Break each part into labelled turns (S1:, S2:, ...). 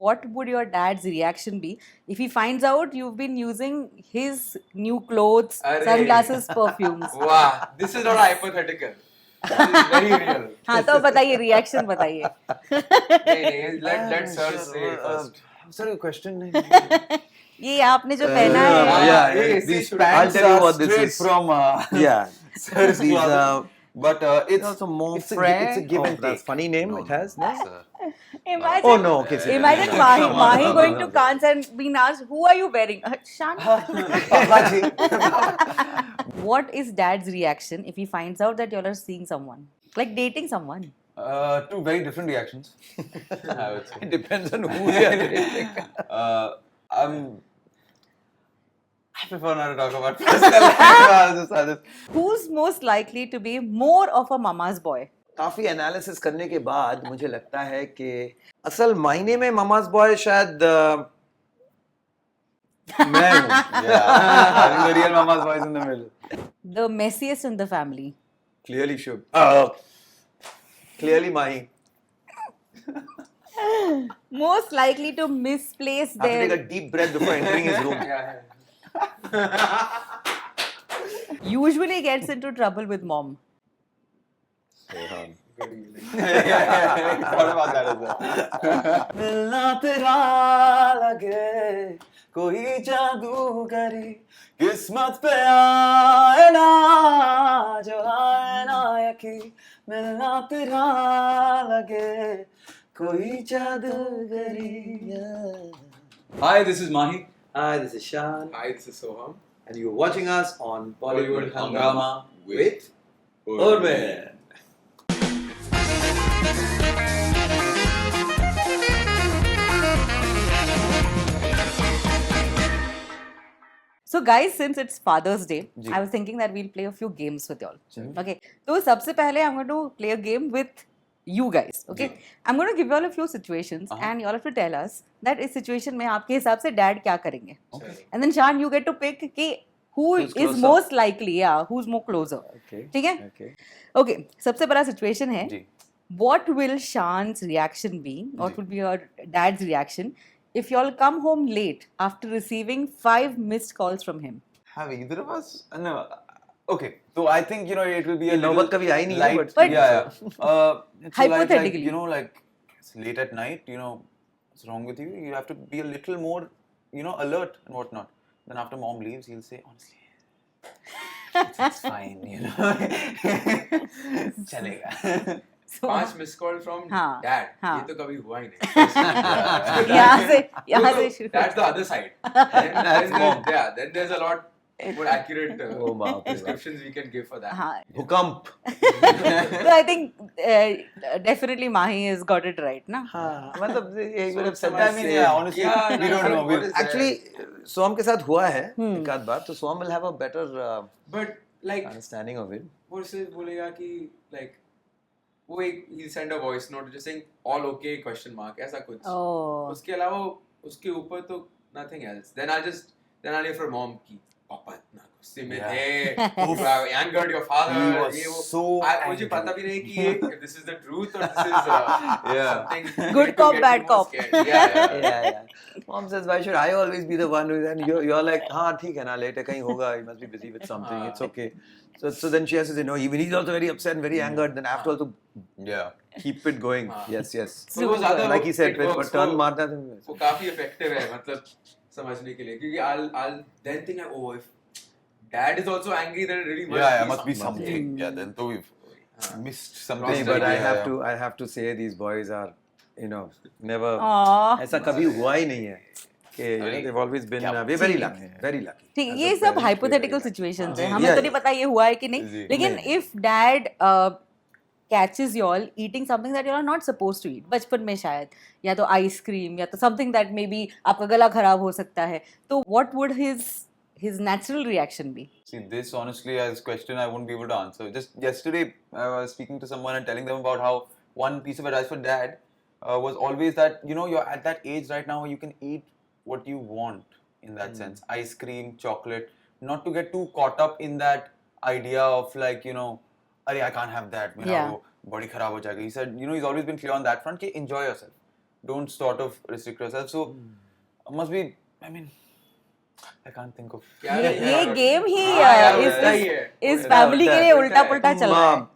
S1: what would your dad's reaction be if he finds out you've been using his new clothes,
S2: Arey.
S1: sunglasses, perfumes?
S2: Wow, this is not hypothetical. This is very real.
S1: हाँ तो बताइए reaction बताइए.
S2: Let sir say first.
S3: Sorry, question.
S1: ये आपने जो पहना है.
S2: Yeah,
S3: These
S2: see,
S3: pants
S4: I'll tell you
S3: are
S4: what this
S3: straight
S4: is.
S3: from
S4: Yeah.
S3: Sir's
S4: These
S3: closet. But it's
S4: also more
S3: it's a give and
S4: that's
S3: take.
S4: funny name it has. No?
S1: Imagine,
S4: Oh no, okay. so-
S1: imagine Mahi going to Cannes and being asked, "Who are you wearing?" Shan. What is dad's reaction if he finds out that you all are seeing someone, like dating someone?
S3: Two very different reactions. I would say.
S4: It depends on who they are dating.
S3: I prefer not to talk about personal life.
S1: Who's most likely to be more of a mama's boy?
S4: काफी analysis करने के बाद मुझे लगता है कि असल मायने में ममाज बॉय शायद मैं हूँ.
S3: Having the real mama's voice in the middle.
S1: The messiest in the family.
S4: Clearly should. Clearly Mahi.
S1: Most likely to misplace
S4: I have to take a
S1: their.
S4: deep breath before entering his room.
S1: Usually gets into trouble with mom.
S3: What about that as well?
S4: मिलना तेरा लगे कोई जादूगरी किस्मत पे आए ना जो आए ना यकी मिलना तेरा लगे कोई जादूगरी.
S3: Hi, this is Mahi.
S5: Hi, this is Shan,
S2: Hi, this is Soham.
S5: and you're watching us on Bollywood
S2: Bollywood
S5: Hangama with
S2: Urban.
S5: Urban.
S1: So guys, since it's Father's Day,
S4: ji.
S1: I was thinking that we'll play a few games with y'all. Okay. So सबसे पहले I'm going to play a game with you guys. Okay. I'm going to give you all a few situations and you all have to tell us that इस situation में आपके हिसाब से dad क्या करेंगे.
S2: Okay.
S1: And then Shan, you get to pick कि who
S4: Who's
S1: is
S4: closer?
S1: most likely, yeah, who's more closer.
S4: Okay.
S1: ठीक है?
S4: Okay.
S1: Okay. सबसे बड़ा situation है.
S4: जी.
S1: What will Shan's reaction be? What will be your dad's reaction if you all come home late after receiving 5 missed calls from him?
S3: Have either of us? No. Okay. So I think it will be a
S4: ये
S3: little
S4: नौबत कभी आई नहीं है,
S3: light.
S1: but-
S3: yeah. It's
S1: Hypothetically.
S3: like it's late at night. What's wrong with you? You have to be a little more, alert and whatnot. Then after mom leaves, he'll say, honestly, it's fine. चलेगा.
S1: So,
S2: 5 missed call from
S1: हाँ,
S2: dad.
S1: हाँ.
S2: ये तो कभी हुआ ही नहीं.
S1: यहाँ से शुरू.
S2: That's the other side. Then there's a lot more accurate
S4: Oh, बाप रे.
S2: descriptions we can give for that.
S1: हाँ.
S4: भूकंप.
S1: So I think definitely Mahi has got it right, na?
S4: हाँ, मतलब he would have said
S3: I
S4: the
S3: mean,
S4: same.
S3: yeah, honestly,
S2: Yeah,
S3: we don't know.
S2: what is that?
S4: Actually, सोम के साथ हुआ है एक आध बार, तो सोम will have a better
S2: But like
S4: understanding of it.
S2: वो से बोलेगा कि like वो एक he'll send a voice note just saying all okay question mark ऐसा कुछ.
S1: Oh.
S2: उसके अलावा उसके ऊपर तो nothing else. Then I'll hear from mom कि पापा इतना गुस्से में थे. You angered your father.
S3: He was
S2: ये वो.
S3: so
S2: मुझे पता भी नहीं कि this is the truth or this is something.
S1: Good
S2: to
S1: cop,
S2: get
S1: bad
S2: me more
S1: cop.
S2: scared. Yeah.
S4: Yeah. Mom says, why should I always be the one who? And you're like, हाँ ठीक है ना, later कहीं होगा. He must be busy with something. It's okay. So then she has to say, no, even he's also very upset and very angered. Then after all, to
S3: Yeah.
S4: keep it going. Yes.
S2: So वो ज़्यादा
S4: Like he said,
S2: it
S4: फिर
S2: works.
S4: turn
S2: वो-
S4: मारना
S2: वो काफी effective है मतलब समझने के लिए क्योंकि I'll then think like, oh, if dad is also angry then it really
S3: Must be something. Yeah, then though we've missed something.
S4: नहीं, but
S3: Yeah.
S4: I have to say these boys are, never.
S1: Aw.
S4: ऐसा कभी हुआ ही नहीं है कि they've always been we're very lucky, very lucky.
S1: ठीक
S4: As
S1: ये
S4: a
S1: सब
S4: parent,
S1: hypothetical
S4: we're very
S1: situations
S4: lucky.
S1: है हमें
S4: Yeah,
S1: तो नहीं
S4: yeah.
S1: पता ये हुआ है कि नहीं
S3: जी.
S1: लेकिन
S4: नहीं.
S1: if dad catches you all eating something that you are not supposed to eat बचपन में शायद या तो आइसक्रीम या तो something that maybe आपका गला खराब हो सकता है तो what would his natural reaction be?
S3: See, this honestly, as question I wouldn't be able to answer. Just yesterday, I was speaking to someone and telling them about how one piece of advice for dad was always that, you're at that age right now where you can eat what you want in that sense. Ice cream, chocolate, not to get too caught up in that idea of like, Arey, I can't have that.
S1: Yeah.
S3: Body kharab ho jayega. He said, he's always been clear on that front, ki enjoy yourself. don't sort of restrict yourself. So must be. I mean, I can't think of.
S2: क्या
S1: ये
S2: नहीं है?
S1: ये game ही
S2: हाँ, यार,
S1: इस
S2: उल्टा ही है।
S1: इस फैमिली के लिए उल्टा पुल्टा चल रहा है.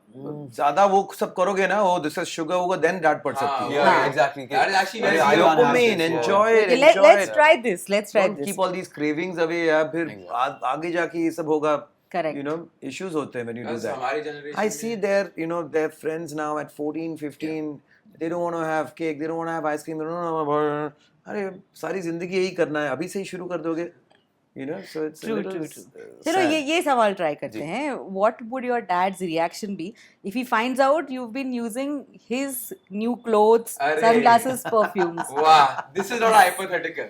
S4: ज्यादा वो सब करोगे ना, वो दिस इज शुगर होगा, देन डांट पड़ सकती है.
S3: Yeah,
S1: हाँ.
S3: exactly.
S2: That is actually very
S3: I can't have
S4: Dopamine,
S3: this, yeah.
S4: enjoy it,
S1: Okay,
S4: enjoy
S1: let's
S4: it.
S1: try this. Let's try
S4: Don't
S1: this.
S4: keep all these cravings away यार, फिर आगे जाके ये सब होगा.
S1: Correct.
S4: You know, issues होते हैं when you do
S2: बस
S4: that.
S2: हमारी generation
S4: I
S2: में-
S4: see their friends now at 14, 15, they don't want to have cake, they don't want to have ice cream, they don't want to. अरे सारी जिंदगी यही करना है, अभी से ही शुरू कर दोगे. You know, so it's
S1: True,
S4: a little
S1: true.
S4: sad.
S1: चलो ये सवाल ट्राई करते हैं. What would your dad's reaction be if he finds out you've been using his new clothes,
S2: अरे.
S1: sunglasses, perfumes?
S2: Wow, this is not hypothetical.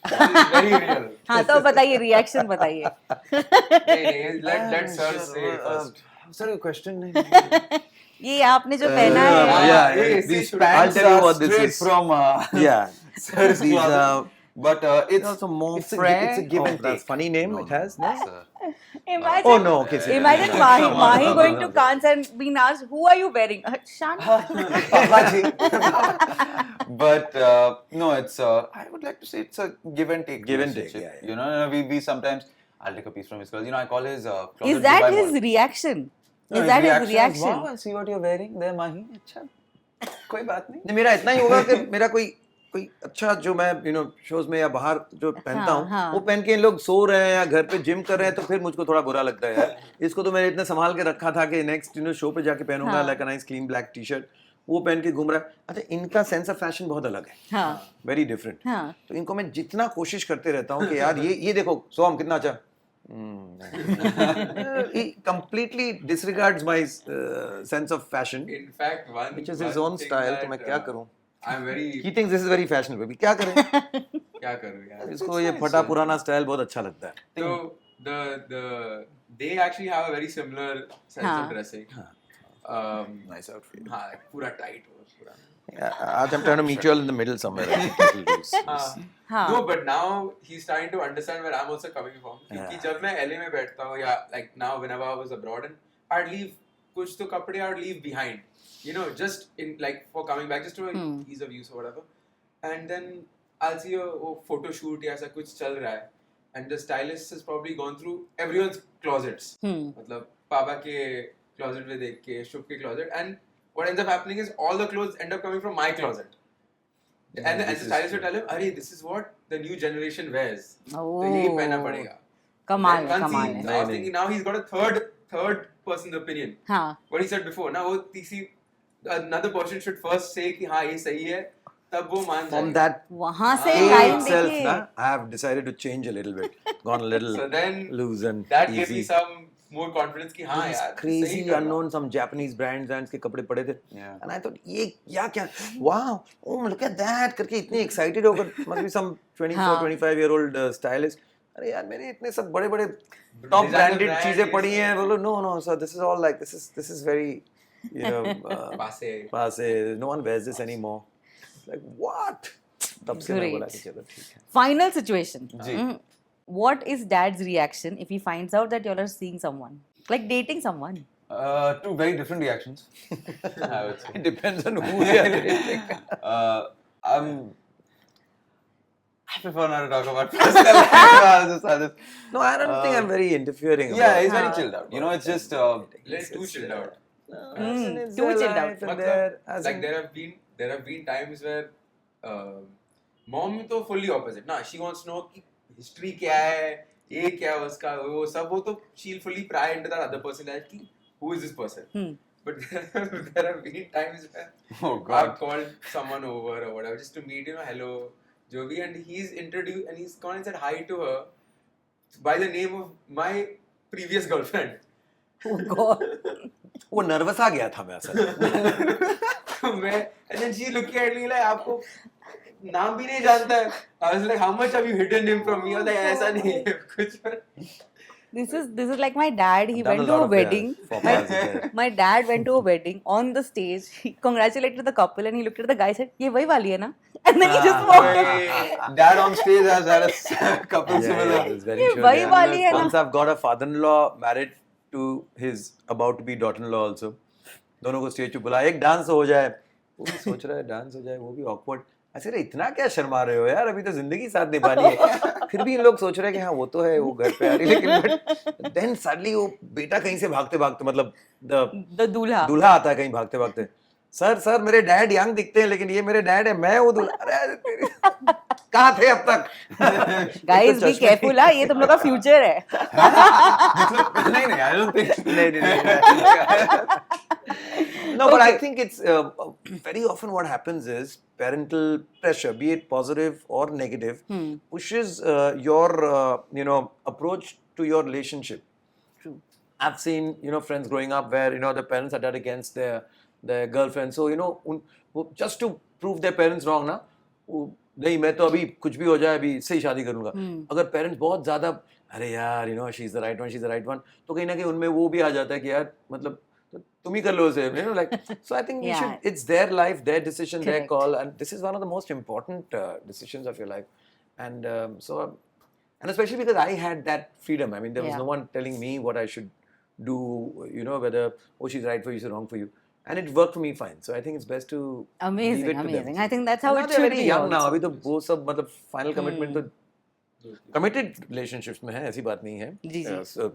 S2: This is very real.
S1: हाँ तो बताइए, reaction बताइए.
S2: नहीं, let sir say first.
S4: Sorry, question.
S1: ये आपने जो पहना है.
S4: Yeah,
S2: Hey,
S4: these
S2: see,
S4: pants
S3: I'll tell you
S4: are
S3: what this
S4: straight
S3: is.
S4: from. Yeah,
S3: Sir's
S4: these
S3: closet. But
S4: it's
S3: it's
S4: also more
S3: it's a
S4: friend.
S3: give and
S4: That's
S3: take.
S4: funny name it has. No?
S1: Imagine,
S4: Oh no, okay. so-
S1: imagine Mahi going to Cannes and being asked, "Who are you wearing?" Shan.
S3: But no, it's I would like to say it's a give and take.
S4: Give and take,
S3: relationship.
S4: yeah.
S3: You know, we sometimes I'll take a piece from his clothes. You know, I call his closet
S1: Is that
S3: Dubai
S1: his
S3: mall.
S1: reaction?
S3: No,
S1: Is that his
S3: is,
S1: reaction?
S3: Wow, I see what you're wearing there, Mahi. अच्छा, कोई बात नहीं.
S4: नहीं, मेरा इतना ही होगा कि मेरा कोई अच्छा जो मैं शोज में या बाहर जो पहनता हूँ
S1: हाँ.
S4: वो पहन के इन लोग सो रहे हैं या घर पे जिम कर रहे हैं तो फिर मुझको थोड़ा बुरा लगता है यार. इसको तो मैंने इतना संभाल के रखा था कि नेक्स्ट शो पे जाके पहनूंगा
S1: हाँ.
S4: Like a nice clean black T shirt, वो पहन के घूम रहा है. अच्छा, इनका सेंस ऑफ फैशन बहुत अलग है,
S1: हाँ.
S4: Very different.
S1: हाँ.
S4: तो इनको मैं जितना कोशिश करते रहता हूँ कि यार ये देखो सोहम कितना अच्छा. He completely disregards my sense of fashion,
S2: In fact, one
S4: which is his
S2: one
S4: own
S2: thing
S4: style.
S2: that,
S4: तो मैं क्या करूँ?
S2: I'm very
S4: He thinks this is very fashionable. क्या करें?
S2: क्या करूँ यार.
S4: इसको ये फटा पुराना स्टाइल बहुत अच्छा लगता है.
S2: So the they actually have a very similar sense
S1: हाँ.
S2: of dressing.
S4: Nice outfit.
S2: हाँ, like पूरा tight हो पूरा.
S4: आज I'm trying to meet you all in the middle somewhere. I think it'll do.
S1: हाँ.
S2: No, but now he's trying to understand where I'm also coming from. क्योंकि
S4: Yeah.
S2: जब मैं LA में बैठता हूँ या like now whenever I was abroad and I'd leave कुछ तो कपड़े I'd leave behind. You know, just in like for coming back just to ease of use or whatever. And then I'll see a photo shoot या ऐसा कुछ चल रहा है. And the stylist has probably gone through everyone's closets. मतलब पापा के closet में देख के, शुभ के closet, and what ends up happening is all the clothes end up coming from my closet. And the stylist will tell him, "Arey, this is what the new generation wears. तो यही पहनना पड़ेगा."
S1: कमाल
S2: Then
S1: है,
S2: once
S1: कमाल
S2: he-
S1: है.
S2: I was thinking now he's got a third person's opinion.
S1: हाँ.
S2: What he said before. Now वो तीसरी another person should first say कि हाँ ये सही है, तब वो मान
S4: From
S2: जाएगा.
S4: that
S1: वहाँ से
S2: हाँ.
S1: लाइन
S4: itself,
S1: देखिए.
S4: na, I have decided to change a little bit. Gone a little
S2: So then
S4: loose and
S2: that gave
S4: easy.
S2: me some more confidence कि हाँ
S4: These
S2: यार
S4: crazy
S2: सही कर रहा हूँ.
S4: unknown some Japanese brands and के कपड़े पड़े थे.
S3: Yeah.
S4: And I thought ये क्या wow, oh look at that करके इतने excited होकर must be some 24
S1: हाँ.
S4: 25-year-old stylist. अरे यार मैंने इतने सब बड़े-बड़े top
S2: Designer
S4: branded
S2: brand
S4: चीजें
S2: ये
S4: पड़ी
S2: सब.
S4: हैं. बोलो no so this is all like this is very
S2: पासे.
S4: पासे, no one wears this anymore. Like what? तब से मैं बोला कि चलो ठीक है.
S1: Final situation.
S3: Ji.
S1: What is dad's reaction if he finds out that y'all are seeing someone? Like dating someone?
S3: Two very different reactions. I would say.
S4: It depends on who they are dating.
S3: I prefer not to talk about personal life.
S4: No, I don't think I'm very interfering.
S3: Yeah,
S4: about
S3: he's very
S1: हाँ.
S3: chilled out. You know, it's just
S2: Let's too chilled out.
S4: it's
S1: too
S4: their
S1: chilled out.
S4: life and
S2: मतलब,
S4: their- as
S2: like
S4: in-
S2: there have been times where mom तो fully opposite ना, she wants to know कि history क्या है, ये क्या है उसका, वो सब वो तो she'll fully pry into that other person's life कि who is this person. But there have been times where
S3: oh
S2: I've
S3: god.
S2: called someone over or whatever just to meet, hello, Jovi, and he's introduced and he's gone and said hi to her by the name of my previous girlfriend.
S1: Oh God.
S4: वो nervous आ गया था मैं असल
S2: मैं and then she looking at me like आपको नाम भी नहीं जानता है. I was like, how much have you hidden him from me? I was like, ऐसा नहीं है कुछ.
S1: This is like my dad. He
S4: Done
S1: went
S4: a
S1: to
S4: lot
S1: a
S4: of
S1: wedding.
S4: faux pas there.
S1: My dad went to a wedding. On the stage, he congratulated the couple and he looked at the guy and said, "ये वही वाली है ना?" And then he just walked away.
S3: Dad on stage has had a couple similar.
S4: Yeah, it's very
S1: ये
S4: sure.
S1: वही
S4: Yeah.
S1: वाली है ना?
S4: Once I've got a father-in-law married to his about-to-be daughter-in-law also. दोनों को स्टेज पे बुलाया, एक डांस हो जाए. वो भी सोच रहा है डांस हो जाए, वो भी awkward. ऐसे रे इतना क्या शर्मा रहे हो यार, अभी तो जिंदगी साथ निभानी है। फिर भी इन लोग सोच रहे हैं कि हाँ वो तो है, वो घर पे आ रही है, लेकिन बट देन सडनली वो बेटा कहीं से भागते भागते, मतलब
S1: द दूल्हा
S4: दूल्हा आता है कहीं भागते भागते, सर मेरे डैड यंग दिखते हैं लेकिन ये मेरे डैड है, मैं वो दूल्हा। अरे कहाँ थे अब तक?
S1: गाइस बी केयरफुल, ये तुम लोग का फ्यूचर है।
S3: नहीं, I don't think.
S4: नहीं। No, but I think it's very often what happens is parental pressure, be it positive or negative, pushes your approach to your relationship.
S1: True.
S4: I've seen friends growing up where the parents are dead against their girlfriends, so just to prove their parents wrong ना, नहीं मैं तो अभी कुछ भी हो जाए अभी इससे ही शादी करूंगा। अगर पेरेंट्स बहुत ज्यादा अरे यार she is the right one, तो कहीं ना कहीं उनमें वो भी आ जाता है कि यार मतलब तुम ही कर लो उसे, like so I think
S1: Yeah.
S4: it's their life, their decision, their
S1: Correct.
S4: call, and this is one of the most important decisions of your life, and and especially because I had that freedom. I mean, there was
S1: Yeah.
S4: no one telling me what I should do, whether she's right for you, she's wrong for you, and it worked for me fine. So I think it's best to leave it to them.
S1: Amazing. I think that's how
S4: Now
S1: it
S4: they're
S1: should
S4: very
S1: be
S4: young now.
S1: also.
S4: अभी तो वो सब मतलब final commitment तो committed relationships में है, ऐसी बात नहीं है।
S1: जी, जी।
S4: So,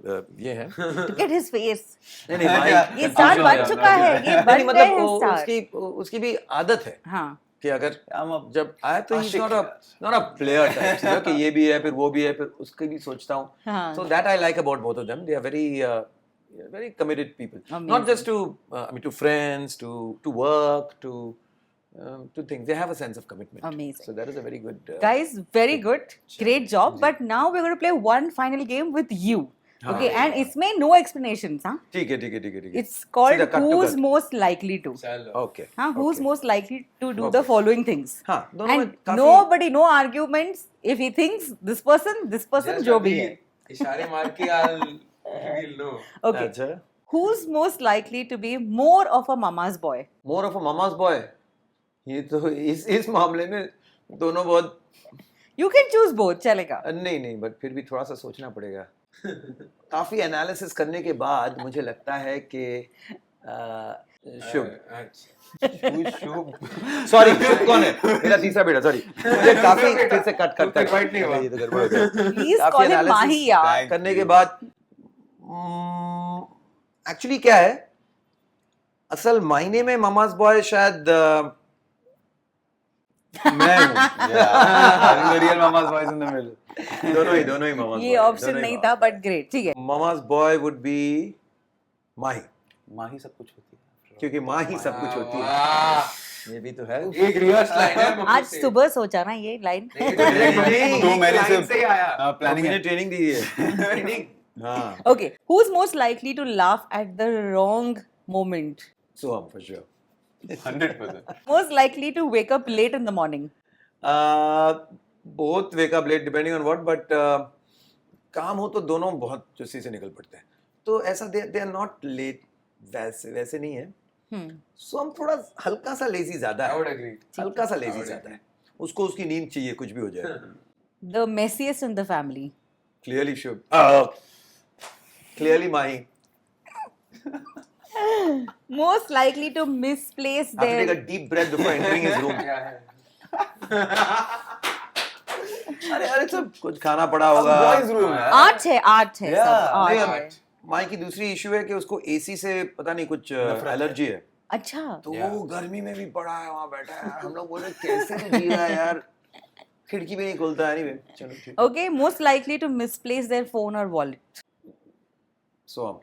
S4: ये है।
S1: Look at his face.
S4: नहीं भाई,
S1: ये स्टार बन चुका है, ये बन
S4: नहीं
S1: गए
S4: मतलब
S1: हैं स्टार।
S4: उसकी भी आदत है
S1: हाँ
S4: कि अगर
S3: I'm a
S4: जब आया तो he's
S3: Ashique
S4: not a player type, कि ये भी है फिर वो भी है फिर उसके भी सोचता हूँ।
S1: हाँ।
S4: So that I like about both of them. They are very committed people.
S1: Amazing.
S4: Not just to friends, to work, to things. They have a sense of commitment.
S1: Amazing.
S4: So that is a very good.
S1: guys, very good, great job. But now we're going to play one final game with you. Okay, and इसमें no explanations, हाँ?
S4: ठीक है।
S1: It's called
S4: सीधा cut to
S1: who's
S4: cut.
S1: most likely to.
S2: Chalo.
S4: Okay.
S1: हाँ, who's
S4: Okay.
S1: most likely to do the following things.
S4: हाँ, दोनों में
S1: And
S4: काफी-
S1: no arguments. If he thinks this person
S2: Just
S1: जो भी
S2: अभी
S1: है.
S2: इशारे मार के we'll know.
S1: Okay.
S4: अच्छा.
S1: Who's most likely to be more of a mama's boy?
S4: More of a mama's boy. ये तो इस मामले में दोनों बहुत
S1: You can choose both, चलेगा.
S4: नहीं बट फिर भी थोड़ा सा सोचना पड़ेगा। काफी एनालिसिस करने के बाद मुझे लगता है कि शुभ सॉरी शुभ कौन है? मेरा तीसरा बेटा, सॉरी मुझे काफी फिर से कट
S2: Quite नहीं हुआ।
S4: ये तो गड़बड़ हो गया।
S1: Please
S4: काफी
S1: call him
S4: analysis
S1: Mahi यार.
S4: करने के बाद एक्चुअली क्या है, असल मायने में ममाज बॉय शायद मैं हूँ।
S3: having the real mama's voice in the middle.
S4: दोनों ही ममाज
S1: ये ऑप्शन नहीं था, but great, ठीक है.
S4: ममाज बॉय वुड बी माही,
S3: माँ ही सब कुछ होती है।
S4: क्योंकि माँ ही सब कुछ होती है।
S2: वाह,
S4: ये भी तो है।
S2: एक रिवर्स लाइन है मम्मी
S1: आज
S2: से।
S1: सुबह सोचा ना ये लाइन.
S4: नहीं,
S3: दो महीने
S2: line से ही आया।
S3: प्लानिंग
S4: मैंने
S3: है।
S4: ट्रेनिंग दी है। हाँ,
S1: Okay, who's most likely to laugh at the wrong moment?
S4: so for sure.
S3: 100%.
S1: Most likely to wake up late in the morning?
S4: Both wake up late depending on what, but काम हो तो दोनों बहुत चुस्ती से निकल पड़ते हैं। तो ऐसा they are not late, वैसे नहीं है। So हम थोड़ा हल्का सा लेजी ज्यादा
S2: I would
S4: है,
S2: agree.
S4: हल्का सा लेजी
S2: would
S4: ज्यादा है। उसको उसकी नींद चाहिए, कुछ भी हो जाए।
S1: The messiest in the family?
S4: Clearly Shubh, clearly Mahi.
S1: Most likely to misplace
S4: Have to take a
S1: their...
S4: deep breath before entering his room.
S2: क्या है?
S4: अरे सब कुछ खाना पड़ा होगा।
S3: Boys room है।
S1: आर्ट है
S3: Yeah,
S1: सब
S4: नहीं,
S1: आर्ट
S4: अब
S1: है.
S4: माई की दूसरी इशू है कि उसको एसी से पता नहीं कुछ एलर्जी है,
S1: अच्छा.
S4: तो वो गर्मी में भी पड़ा है वहाँ बैठा है। हम लोग बोले कैसे तू जी रहा है यार, खिड़की भी नहीं खोलता है। एनीवे चलो ठीक।
S1: Okay, most likely to misplace their phone or wallet?
S4: So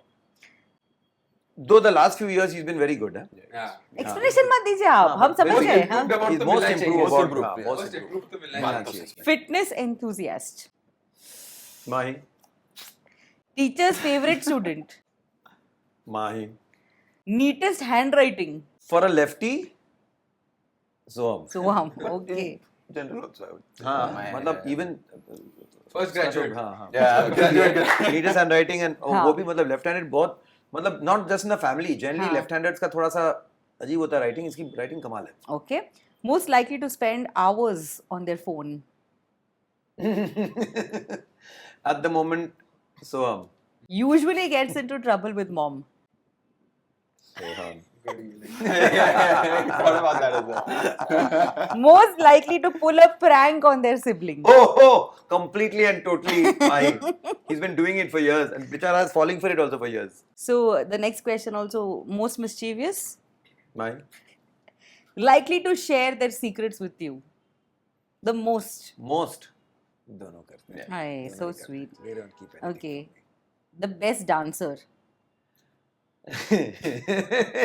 S4: though the last few years he's been very good, huh?
S2: Yeah.
S1: Explanation मत दीजिए आप, हम समझ
S2: Most
S1: गए.
S2: improved about
S4: He's
S2: तो
S4: most
S2: मिलना
S4: improved
S2: चाहिए।
S4: about,
S3: improved,
S4: most
S2: Most
S4: improved।
S2: improved तो मिलना
S4: मिलना
S2: चाहिए।
S4: चाहिए।
S1: Fitness enthusiast?
S4: Mahi,
S1: Teacher's favorite student?
S4: Mahi.
S1: Neatest handwriting?
S4: For a lefty, Soham।
S1: Soham. Okay.
S3: General also.
S4: हाँ,
S3: My-
S4: मतलब even
S2: First graduate.
S4: हाँ
S3: Yeah, graduate.
S4: Needest handwriting and
S1: हाँ.
S4: वो भी मतलब लेफ्ट हैंडेड बहुत, मतलब not just in the family, generally
S1: हाँ.
S4: लेफ्ट हैंडर्स का थोड़ा सा अजीब होता है राइटिंग, इसकी राइटिंग कमाल है।
S1: Okay. Most likely to spend hours on their phone?
S4: At the moment, Soham।
S1: Usually gets into trouble with mom?
S4: Soham।
S2: Good evening.
S3: Thought about that as well.
S1: Most likely to pull a prank on their sibling.
S4: Oh, completely and totally mine. He's been doing it for years, and Bichara is falling for it also for years.
S1: So the next question also most mischievous.
S4: Mine.
S1: Likely to share their secrets with you. The most.
S4: Most. दोनों करते हैं.
S1: Hi,
S4: दोनों
S1: so
S4: ही करते हैं.
S1: sweet.
S4: We don't keep anything.
S1: Okay. The best dancer.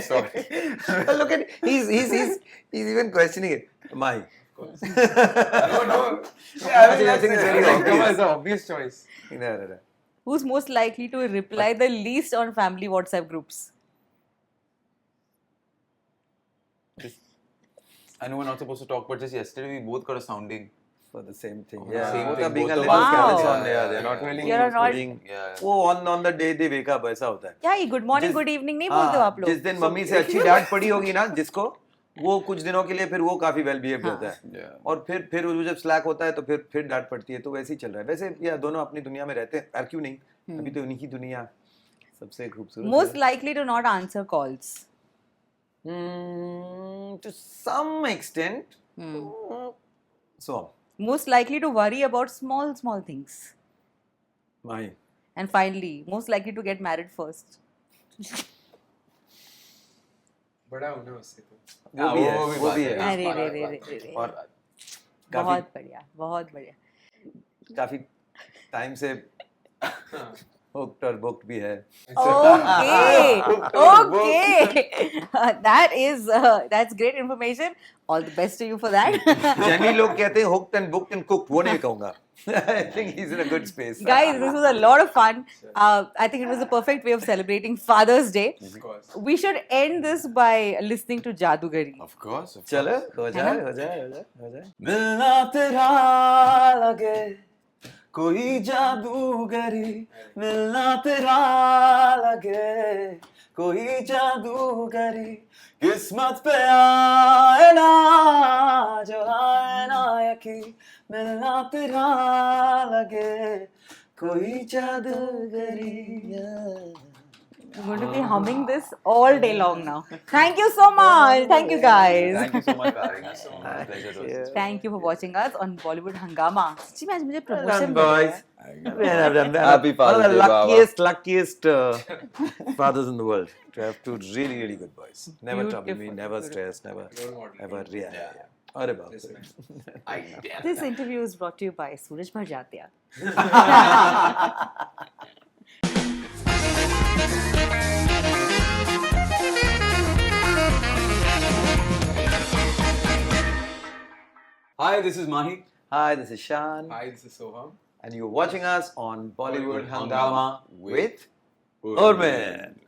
S4: Sorry. Look at he's even questioning it. Mine.
S2: No.
S4: I think it's very obvious.
S2: It's an obvious choice.
S4: No.
S1: Who's most likely to reply the least on family WhatsApp groups?
S3: I know we're not supposed to talk, but just yesterday we both got a sounding.
S4: For the same thing.
S3: Oh,
S4: Yeah.
S3: same
S4: Both
S3: thing,
S4: are being a
S3: both
S4: little
S3: of us.
S4: careless
S1: Wow.
S4: on there. They're not really
S1: You're not-
S4: being.
S3: Yeah.
S4: वो on the day they wake up ऐसा होता है.
S1: क्या ये good morning
S4: जिस-
S1: good evening नहीं बोलते हो आप लोग?
S4: जिस दिन मम्मी से अच्छी डांट पड़ी होगी ना जिसको वो कुछ दिनों के लिए फिर वो काफी वेल बिहेव्ड होता है
S3: Yeah.
S4: और फिर वो जब स्लैक होता है तो फिर डांट पड़ती है तो वैसे ही चल रहा है वैसे या दोनों अपनी दुनिया में रहते हैं यार क्यों नहीं अभी तो उन्हीं की दुनिया सबसे खूबसूरत
S1: Most likely to not answer calls.
S4: to some extent so
S1: Most likely to worry about small things.
S4: my
S1: And finally, most likely to get married first.
S2: बड़ा हूँ ना उससे तो.
S4: वो भी है
S3: वो भी
S4: वो भी
S3: बात
S4: है
S3: है।
S1: अरे रे रे रे रे
S4: और
S1: बहुत बढ़िया बहुत बढ़िया.
S4: काफी टाइम से hooked और booked भी है
S1: Okay. That's great information. All the best to you for that.
S4: Jamie लोग कहते हैं hooked and booked and cooked वो नहीं कहूँगा I think he's in a good space
S1: Guys, this was a lot of fun. I think it was the perfect way of celebrating Father's Day.
S2: Of course.
S1: We should end this by listening to Jadugari.
S3: Of course.
S4: चलो हो जाए
S3: मिलना तेरा लगे कोई जादूगरी मिलना तेरा लगे कोई जादूगरी किस्मत पे आए ना जो आए ना यकी मिलना तेरा लगे कोई जादूगरी
S1: I'm going to be humming this all day long now. Thank you so much. Thank you guys.
S3: Thank you so much for having us. Pleasure to us.
S1: Thank you for watching us on Bollywood Hangama. सच्ची में आज मुझे promotion
S4: done,
S1: मिल गया
S4: boys.
S1: है.
S3: Happy Father's
S4: One of the
S3: Day, Baba.
S4: luckiest fathers in the world to have two really good boys. Never trouble me,
S1: Beautiful,
S4: never
S1: beautiful.
S4: stress, never
S2: Role model.
S4: ever
S3: Yeah.
S4: अरे बाप रे.
S2: Listen.
S1: This interview is brought to you by Suraj Bharjatiya.
S3: Hi, this is Mahi.
S4: Hi, this is Shan,
S2: Hi, this is Soham.
S4: and you're watching us on Bollywood
S3: Bollywood
S4: Hangama
S3: Hangama
S4: with
S3: with
S4: Urban.